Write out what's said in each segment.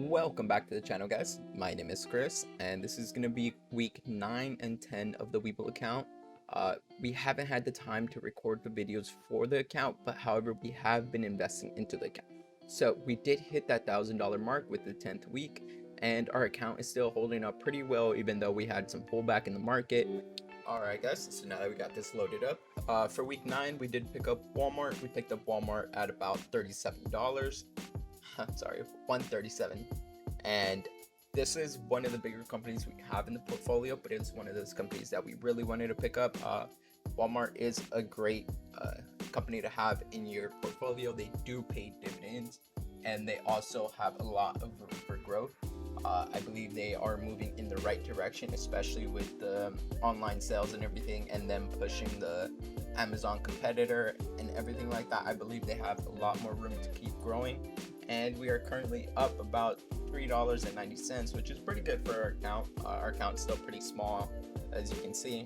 Welcome back to the channel, guys. My name is Chris, and this is going to be week 9 and 10 of the Webull account. We haven't had the time to record the videos for the account, but however, we have been investing into the account. So we did hit that $1,000 mark with the 10th week, and our account is still holding up pretty well, even though we had some pullback in the market. Alright guys, so now that we got this loaded up, for week 9, we did pick up Walmart. We picked up Walmart at about $37. Sorry, 137. And this is one of the bigger companies we have in the portfolio, but it's one of those companies that we really wanted to pick up. Walmart is a great company to have in your portfolio. They do pay dividends, and they also have a lot of room for growth. I believe they are moving in the right direction, especially with the online sales and everything, and them pushing the Amazon competitor and everything like that. I believe they have a lot more room to keep growing, and we are currently up about $3.90, which is pretty good for our account. Our account's still pretty small, as you can see.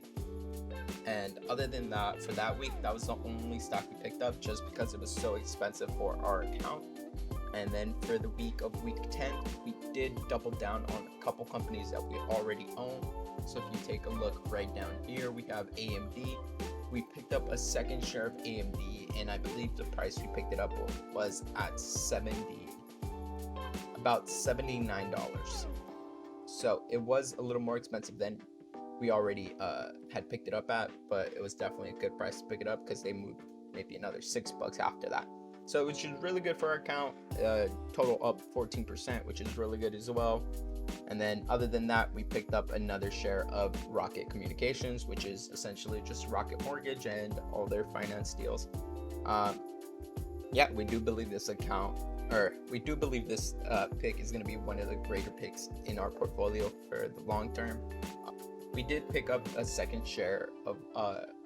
And other than that, for that week, that was the only stock we picked up, just because it was so expensive for our account. And then for the week of week 10, we did double down on a couple companies that we already own. So if you take a look right down here, we have AMD. We picked up a second share of AMD, and I believe the price we picked it up was at about $79. So it was a little more expensive than we already had picked it up at, but it was definitely a good price to pick it up because they moved maybe another $6 after that. So which is really good for our account. Total up 14%, which is really good as well. And then other than that, we picked up another share of Rocket Communications, which is essentially just Rocket Mortgage and all their finance deals. Yeah, we do believe this account, or we do believe this pick is going to be one of the greater picks in our portfolio for the long term. We did pick up a second share of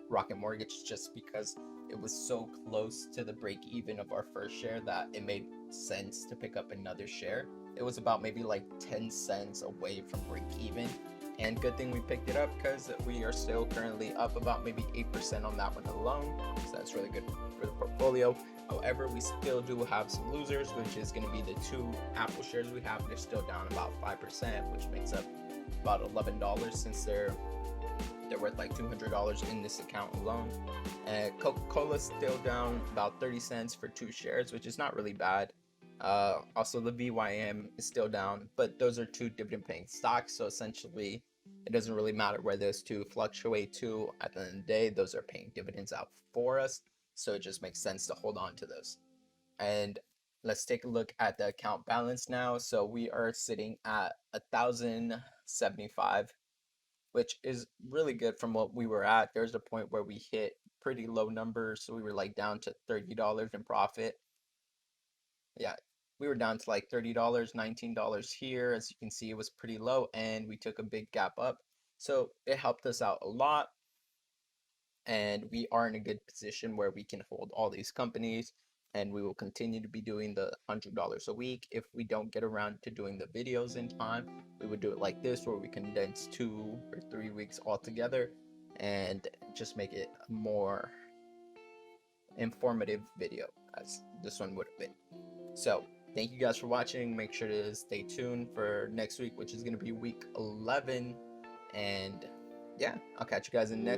Rocket Mortgage just because it was so close to the break even of our first share that it made sense to pick up another share. It was about maybe like 10 cents away from break even, and good thing we picked it up because we are still currently up about maybe 8% on that one alone, so that's really good for the portfolio. However, we still do have some losers, which is going to be the 2 Apple shares we have. They're still down about 5%, which makes up about $11 since they're worth like $200 in this account alone. And Coca-Cola still down about 30 cents for 2 shares, which is not really bad. Also the VYM is still down, but those are 2 dividend paying stocks, so essentially it doesn't really matter where those 2 fluctuate to. At the end of the day, those are paying dividends out for us, so it just makes sense to hold on to those. And let's take a look at the account balance now. So we are sitting at 1,075, which is really good from what we were at. There's a point where we hit pretty low numbers, so we were like down to $30 in profit. Yeah, we were down to like $30, $19 here. As you can see, it was pretty low, and we took a big gap up, so it helped us out a lot. And we are in a good position where we can hold all these companies, and we will continue to be doing the $100 a week. If we don't get around to doing the videos in time, we would do it like this, where we condense 2 or 3 weeks all together and just make it a more informative video, as this one would have been. So thank you guys for watching. Make sure to stay tuned for next week, which is going to be week 11. And yeah, I'll catch you guys in next